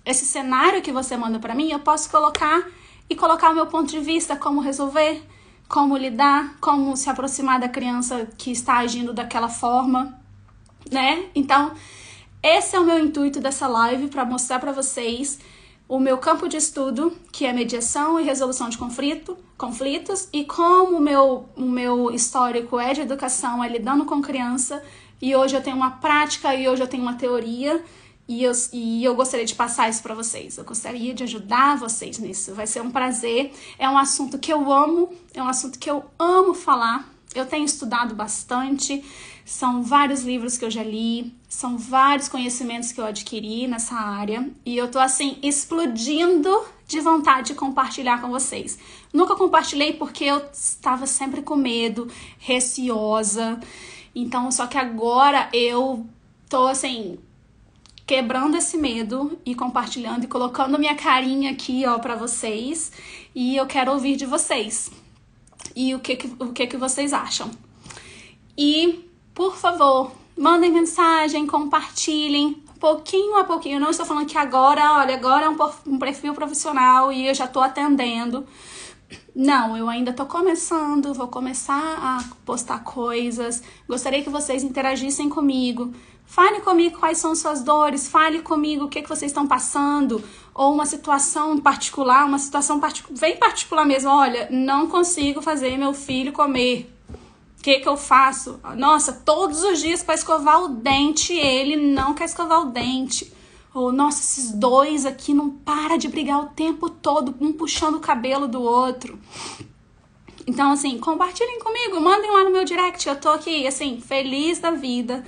esse cenário que você manda para mim, eu posso colocar o meu ponto de vista, como resolver, como lidar, como se aproximar da criança que está agindo daquela forma, né? Então, esse é o meu intuito dessa live, para mostrar para vocês o meu campo de estudo, que é mediação e resolução de conflitos, e como o meu histórico é de educação, é lidando com criança, e hoje eu tenho uma prática e hoje eu tenho uma teoria, e eu gostaria de passar isso para vocês. Eu gostaria de ajudar vocês nisso. Vai ser um prazer. É um assunto que eu amo, é um assunto que eu amo falar. Eu tenho estudado bastante, são vários livros que eu já li, são vários conhecimentos que eu adquiri nessa área e eu tô assim explodindo de vontade de compartilhar com vocês. Nunca compartilhei porque eu estava sempre com medo, receosa, então só que agora eu tô assim quebrando esse medo e compartilhando e colocando minha carinha aqui, ó, pra vocês e eu quero ouvir de vocês. E o que vocês acham. E, por favor, mandem mensagem, compartilhem, pouquinho a pouquinho. Eu não estou falando que agora, olha, agora é um perfil profissional e eu já estou atendendo. Não, eu ainda estou começando, vou começar a postar coisas. Gostaria que vocês interagissem comigo. Fale comigo quais são suas dores, fale comigo o que vocês estão passando, ou uma situação particular, bem particular mesmo. Olha, não consigo fazer meu filho comer. O que eu faço? Nossa, todos os dias para escovar o dente, ele não quer escovar o dente. Ou, nossa, esses dois aqui não param de brigar o tempo todo, um puxando o cabelo do outro. Então, assim, compartilhem comigo, mandem lá no meu direct. Eu tô aqui, assim, feliz da vida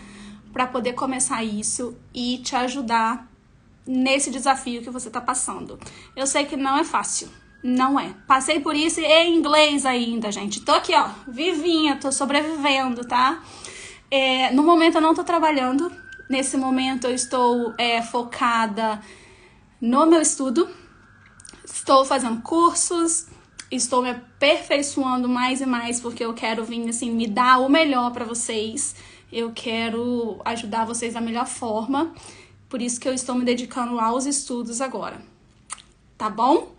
para poder começar isso e te ajudar nesse desafio que você tá passando. Eu sei que não é fácil, não é. Passei por isso em inglês ainda, gente. Tô aqui, ó, vivinha, tô sobrevivendo, tá? No momento eu não tô trabalhando. Nesse momento eu estou focada no meu estudo. Estou fazendo cursos, estou me aperfeiçoando mais e mais porque eu quero vir, assim, me dar o melhor para vocês. Eu quero ajudar vocês da melhor forma, por isso que eu estou me dedicando aos estudos agora, tá bom?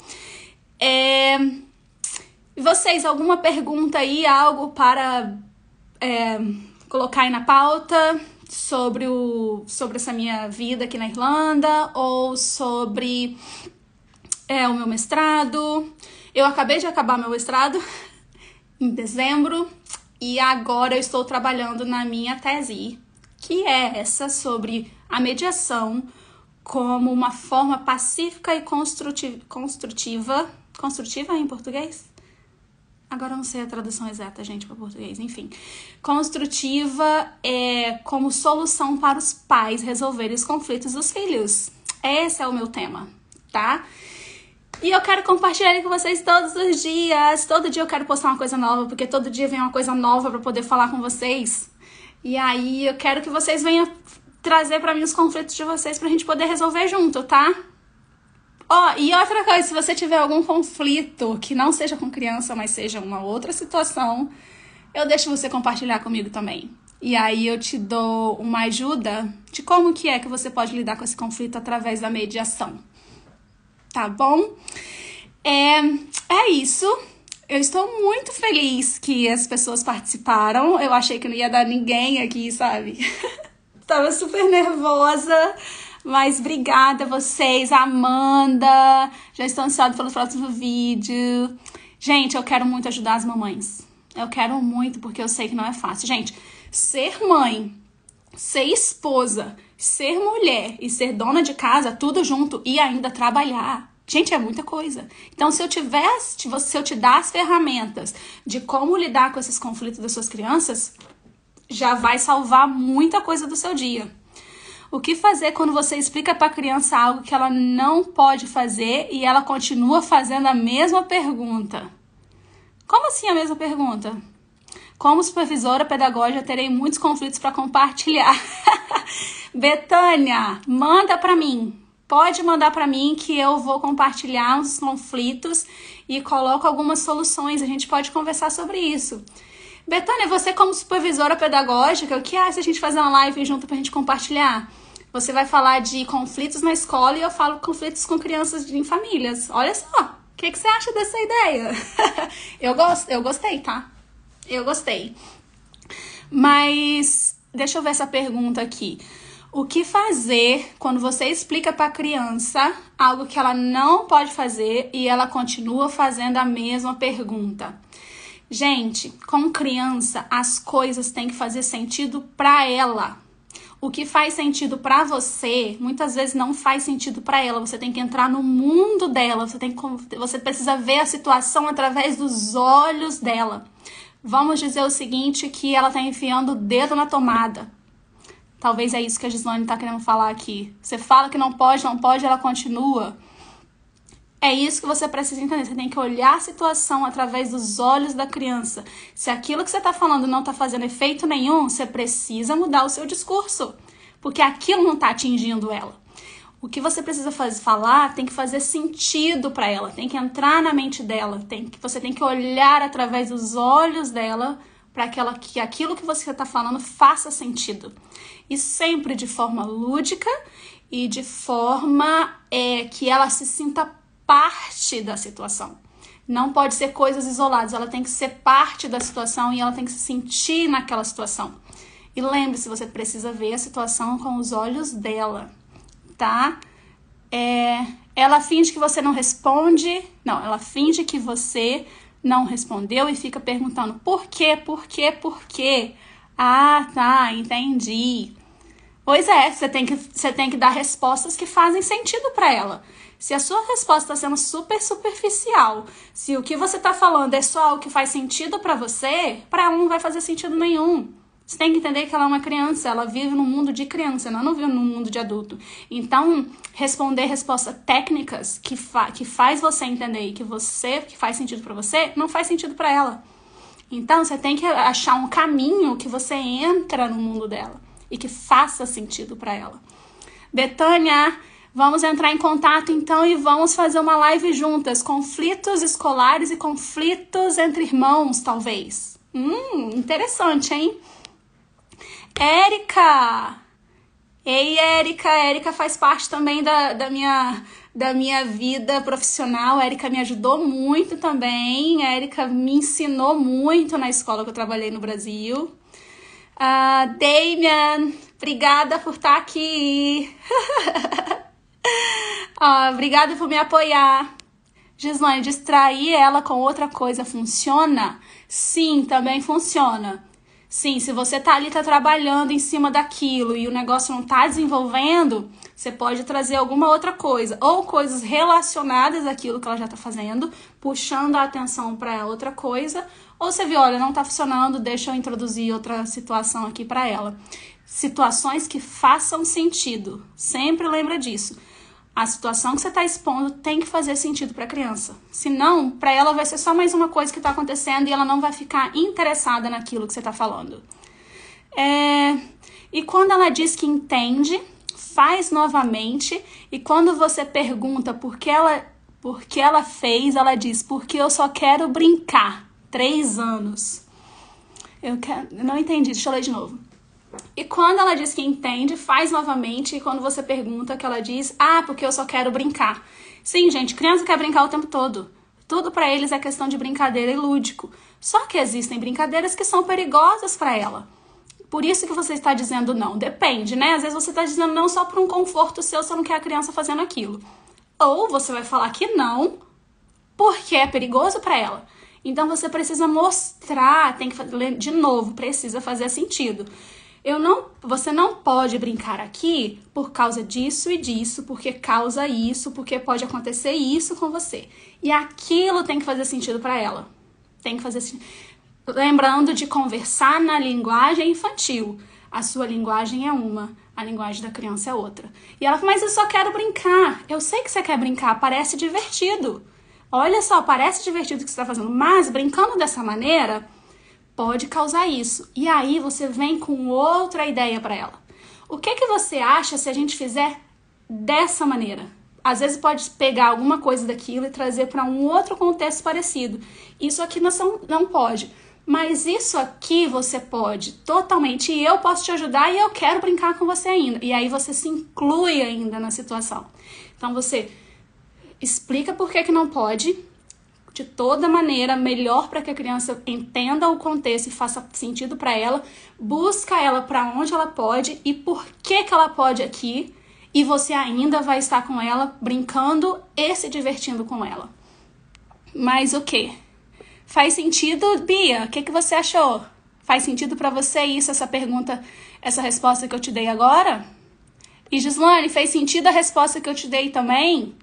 Vocês, alguma pergunta aí, algo para colocar aí na pauta sobre essa minha vida aqui na Irlanda, ou sobre o meu mestrado? Eu acabei de acabar meu mestrado em dezembro, e agora eu estou trabalhando na minha tese, que é essa sobre a mediação como uma forma pacífica e construtiva. Construtiva em português? Agora eu não sei a tradução exata, gente, para português. Enfim, construtiva como solução para os pais resolverem os conflitos dos filhos. Esse é o meu tema, tá? E eu quero compartilhar com vocês todos os dias. Todo dia eu quero postar uma coisa nova, porque todo dia vem uma coisa nova para poder falar com vocês. E aí eu quero que vocês venham trazer para mim os conflitos de vocês pra gente poder resolver junto, tá? E outra coisa, se você tiver algum conflito que não seja com criança, mas seja uma outra situação, eu deixo você compartilhar comigo também. E aí eu te dou uma ajuda de como que você pode lidar com esse conflito através da mediação. Tá bom? É isso. Eu estou muito feliz que as pessoas participaram. Eu achei que não ia dar ninguém aqui, sabe? Tava super nervosa, mas obrigada a vocês, Amanda. Já estou ansiosa pelo próximo vídeo. Gente, eu quero muito ajudar as mamães. Eu quero muito, porque eu sei que não é fácil. Gente, ser mãe, ser esposa, ser mulher e ser dona de casa, tudo junto, e ainda trabalhar. Gente, é muita coisa. Então, se eu te dar as ferramentas de como lidar com esses conflitos das suas crianças, já vai salvar muita coisa do seu dia. O que fazer quando você explica para a criança algo que ela não pode fazer e ela continua fazendo a mesma pergunta? Como assim a mesma pergunta? Como supervisora pedagógica, terei muitos conflitos para compartilhar. Betânia, manda para mim. Pode mandar para mim que eu vou compartilhar os conflitos e coloco algumas soluções. A gente pode conversar sobre isso. Betânia, você como supervisora pedagógica, o que acha a gente fazer uma live junto pra gente compartilhar? Você vai falar de conflitos na escola e eu falo conflitos com crianças em famílias. Olha só, o que você acha dessa ideia? Eu gostei, tá? Eu gostei. Mas deixa eu ver essa pergunta aqui. O que fazer quando você explica para a criança algo que ela não pode fazer e ela continua fazendo a mesma pergunta? Gente, com criança, as coisas têm que fazer sentido para ela. O que faz sentido para você, muitas vezes não faz sentido para ela. Você tem que entrar no mundo dela. Você precisa ver a situação através dos olhos dela. Vamos dizer o seguinte, que ela está enfiando o dedo na tomada. Talvez é isso que a Gislane está querendo falar aqui. Você fala que não pode, ela continua. É isso que você precisa entender. Você tem que olhar a situação através dos olhos da criança. Se aquilo que você está falando não está fazendo efeito nenhum, você precisa mudar o seu discurso. Porque aquilo não está atingindo ela. O que você precisa falar tem que fazer sentido para ela. Tem que entrar na mente dela. Você tem que olhar através dos olhos dela para que aquilo que você está falando faça sentido. E sempre de forma lúdica e de forma que ela se sinta parte da situação. Não pode ser coisas isoladas, ela tem que ser parte da situação e ela tem que se sentir naquela situação. E lembre-se, você precisa ver a situação com os olhos dela, tá? Ela finge que você não responde, ela finge que você não respondeu e fica perguntando por quê? Ah, tá, entendi. Pois é, você tem que dar respostas que fazem sentido para ela. Se a sua resposta está sendo super superficial, se o que você está falando é só o que faz sentido para você, para ela não vai fazer sentido nenhum. Você tem que entender que ela é uma criança, ela vive num mundo de criança, ela não vive num mundo de adulto. Então, responder respostas técnicas que faz você entender e que faz sentido para você, não faz sentido para ela. Então, você tem que achar um caminho que você entra no mundo dela e que faça sentido para ela. Betânia, vamos entrar em contato então e vamos fazer uma live juntas. Conflitos escolares e conflitos entre irmãos, talvez. Interessante, hein? Érica! Ei, Érica! Érica faz parte também da minha vida profissional. A Érica me ajudou muito também. A Érica me ensinou muito na escola que eu trabalhei no Brasil. Damian, obrigada por estar aqui. Obrigada por me apoiar. Gislane, distrair ela com outra coisa funciona? Sim, também funciona. Sim, se você tá trabalhando em cima daquilo e o negócio não tá desenvolvendo, você pode trazer alguma outra coisa, ou coisas relacionadas àquilo que ela já tá fazendo, puxando a atenção para outra coisa, ou você viu, olha, não tá funcionando, deixa eu introduzir outra situação aqui para ela. Situações que façam sentido. Sempre lembra disso. A situação que você está expondo tem que fazer sentido para a criança. Senão, para ela vai ser só mais uma coisa que está acontecendo e ela não vai ficar interessada naquilo que você está falando. E quando ela diz que entende, faz novamente. E quando você pergunta por que ela fez, ela diz, porque eu só quero brincar. 3 anos. Não entendi, deixa eu ler de novo. E quando ela diz que entende, faz novamente. E quando você pergunta, que ela diz, porque eu só quero brincar. Sim, gente, criança quer brincar o tempo todo. Tudo pra eles é questão de brincadeira e lúdico. Só que existem brincadeiras que são perigosas pra ela. Por isso que você está dizendo não. Depende, né? Às vezes você está dizendo não só por um conforto seu, você não quer a criança fazendo aquilo. Ou você vai falar que não, porque é perigoso pra ela. Então você precisa mostrar, tem que fazer, de novo, precisa fazer sentido. Você não pode brincar aqui por causa disso e disso, porque causa isso, porque pode acontecer isso com você. E aquilo tem que fazer sentido para ela. Tem que fazer sentido. Lembrando de conversar na linguagem infantil. A sua linguagem é uma, a linguagem da criança é outra. E ela fala, mas eu só quero brincar. Eu sei que você quer brincar, parece divertido. Olha só, parece divertido o que você está fazendo, mas brincando dessa maneira pode causar isso. E aí você vem com outra ideia para ela. O que você acha se a gente fizer dessa maneira? Às vezes pode pegar alguma coisa daquilo e trazer para um outro contexto parecido. Isso aqui não pode. Mas isso aqui você pode totalmente. E eu posso te ajudar e eu quero brincar com você ainda. E aí você se inclui ainda na situação. Então você explica por que não pode. de toda maneira melhor para que a criança entenda o contexto e faça sentido para ela, busca ela para onde ela pode e por que ela pode aqui, e você ainda vai estar com ela, brincando e se divertindo com ela. Mas o quê? Faz sentido, Bia? O que você achou? Faz sentido para você isso, essa pergunta, essa resposta que eu te dei agora? E Gislane, fez sentido a resposta que eu te dei também?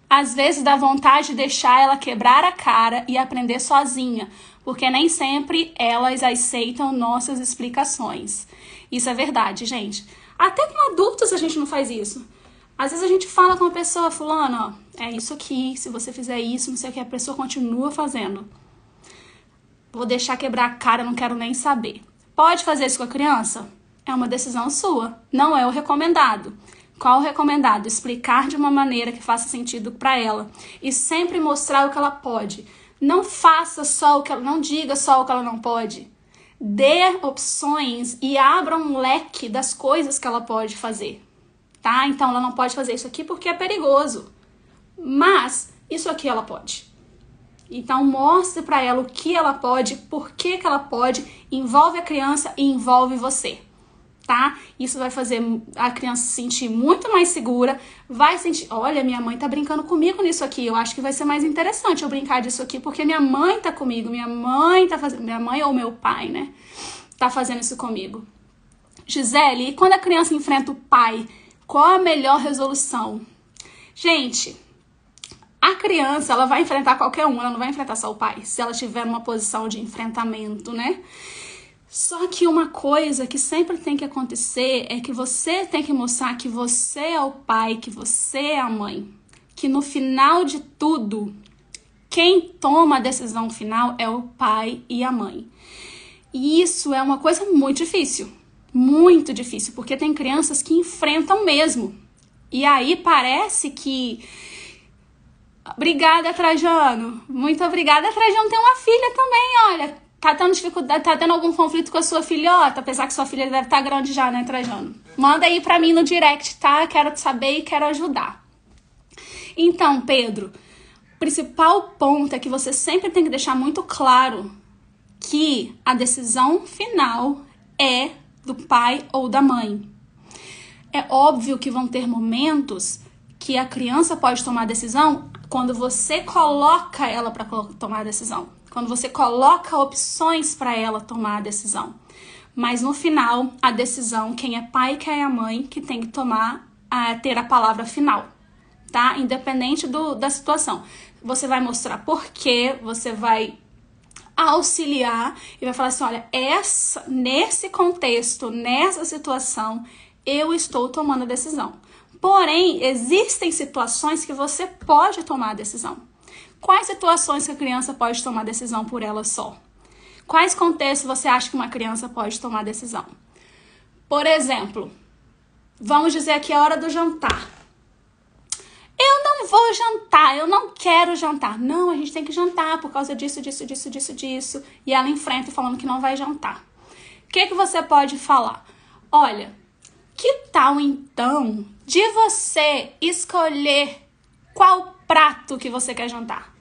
Às vezes dá vontade de deixar ela quebrar a cara e aprender sozinha, porque nem sempre elas aceitam nossas explicações. Isso é verdade, gente. Até com adultos a gente não faz isso. Às vezes a gente fala com uma pessoa, fulano, ó, é isso aqui, se você fizer isso, não sei o que, a pessoa continua fazendo. Vou deixar quebrar a cara, não quero nem saber. Pode fazer isso com a criança? É uma decisão sua, não é o recomendado. Qual o recomendado? Explicar de uma maneira que faça sentido para ela e sempre mostrar o que ela pode. Não faça só o que ela, não diga só o que ela não pode. Dê opções e abra um leque das coisas que ela pode fazer, tá? Então ela não pode fazer isso aqui porque é perigoso, mas isso aqui ela pode. Então mostre para ela o que ela pode, por que ela pode, envolve a criança e envolve você. Tá? Isso vai fazer a criança se sentir muito mais segura, vai sentir, olha, minha mãe tá brincando comigo nisso aqui, eu acho que vai ser mais interessante eu brincar disso aqui, porque minha mãe tá comigo, minha mãe ou meu pai, né, tá fazendo isso comigo. Gisele, e quando a criança enfrenta o pai, qual a melhor resolução? Gente, a criança, ela vai enfrentar qualquer um, ela não vai enfrentar só o pai, se ela estiver numa posição de enfrentamento, né? Só que uma coisa que sempre tem que acontecer é que você tem que mostrar que você é o pai, que você é a mãe. Que no final de tudo, quem toma a decisão final é o pai e a mãe. E isso é uma coisa muito difícil, porque tem crianças que enfrentam mesmo. E aí parece que... Obrigada, Trajano. Muito obrigada, Trajano. Tem uma filha também, olha... Tá tendo dificuldade, tá tendo algum conflito com a sua filhota? Apesar que sua filha deve estar grande já, né, Trajano? Manda aí pra mim no direct, tá? Quero saber e quero ajudar. Então, Pedro, o principal ponto é que você sempre tem que deixar muito claro que a decisão final é do pai ou da mãe. É óbvio que vão ter momentos que a criança pode tomar a decisão quando você coloca ela para tomar a decisão. Quando você coloca opções para ela tomar a decisão. Mas no final, a decisão, quem é pai e quem é mãe, que tem que ter a palavra final, tá? Independente da situação. Você vai mostrar por quê, você vai auxiliar e vai falar assim, olha, nesse contexto, nessa situação, eu estou tomando a decisão. Porém, existem situações que você pode tomar a decisão. Quais situações que a criança pode tomar decisão por ela só? Quais contextos você acha que uma criança pode tomar decisão? Por exemplo, vamos dizer aqui a hora do jantar. Eu não vou jantar, eu não quero jantar. Não, a gente tem que jantar por causa disso. E ela enfrenta falando que não vai jantar. O que você pode falar? Olha, que tal então de você escolher qual prato que você quer jantar?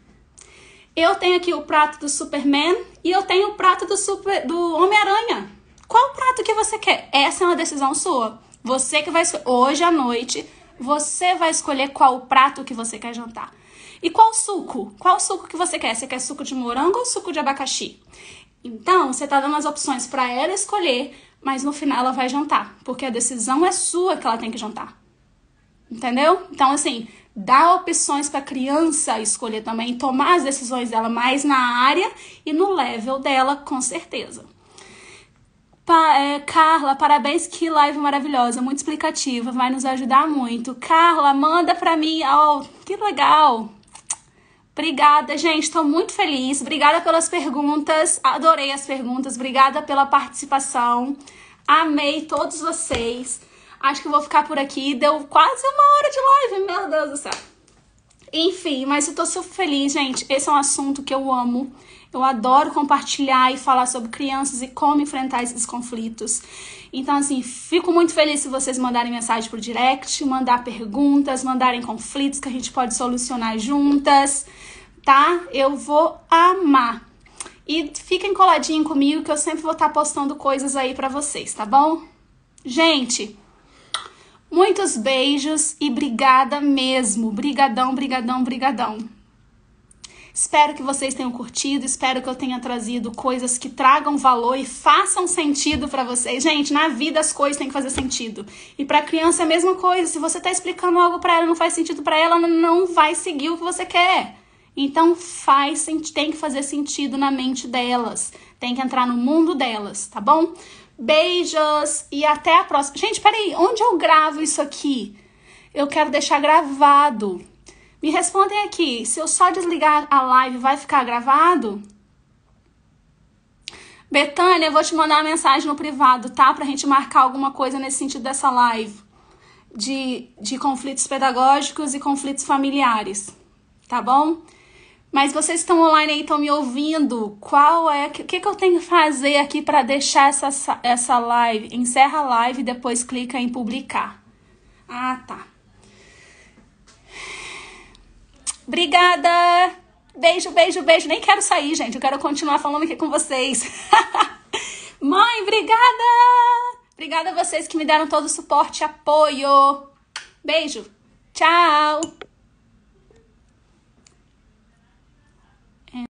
Eu tenho aqui o prato do Superman e eu tenho o prato do Homem-Aranha. Qual prato que você quer? Essa é uma decisão sua. Você que vai escolher. Hoje à noite, você vai escolher qual prato que você quer jantar. E qual suco? Qual suco que você quer? Você quer suco de morango ou suco de abacaxi? Então, você tá dando as opções para ela escolher, mas no final ela vai jantar. Porque a decisão é sua que ela tem que jantar. Entendeu? Então, assim... Dá opções para a criança escolher também, tomar as decisões dela mais na área e no level dela, com certeza. Carla, parabéns, que live maravilhosa, muito explicativa, vai nos ajudar muito. Carla, manda para mim, que legal. Obrigada, gente, estou muito feliz. Obrigada pelas perguntas, adorei as perguntas, obrigada pela participação. Amei todos vocês. Acho que eu vou ficar por aqui. Deu quase 1 hora de live, meu Deus do céu. Enfim, mas eu tô super feliz, gente. Esse é um assunto que eu amo. Eu adoro compartilhar e falar sobre crianças e como enfrentar esses conflitos. Então, assim, fico muito feliz se vocês mandarem mensagem pro direct, mandar perguntas, mandarem conflitos que a gente pode solucionar juntas. tá? Eu vou amar. E fiquem coladinho comigo que eu sempre vou estar postando coisas aí pra vocês, tá bom? Gente, muitos beijos e obrigada mesmo. Brigadão, brigadão, brigadão. Espero que vocês tenham curtido, espero que eu tenha trazido coisas que tragam valor e façam sentido pra vocês. Gente, na vida as coisas têm que fazer sentido. E pra criança é a mesma coisa. Se você tá explicando algo pra ela e não faz sentido pra ela, não vai seguir o que você quer. Então tem que fazer sentido na mente delas. Tem que entrar no mundo delas, tá bom? Beijos e até a próxima. Gente, peraí, onde eu gravo isso aqui? Eu quero deixar gravado. Me respondem aqui, se eu só desligar a live, vai ficar gravado? Betânia, eu vou te mandar uma mensagem no privado, tá? Pra gente marcar alguma coisa nesse sentido dessa live. De conflitos pedagógicos e conflitos familiares, tá bom? Mas vocês estão online aí, estão me ouvindo. O que eu tenho que fazer aqui pra deixar essa live? Encerra a live e depois clica em publicar. Ah, tá. Obrigada! Beijo, beijo, beijo. Nem quero sair, gente. Eu quero continuar falando aqui com vocês. Mãe, obrigada! Obrigada a vocês que me deram todo o suporte e apoio. Beijo. Tchau!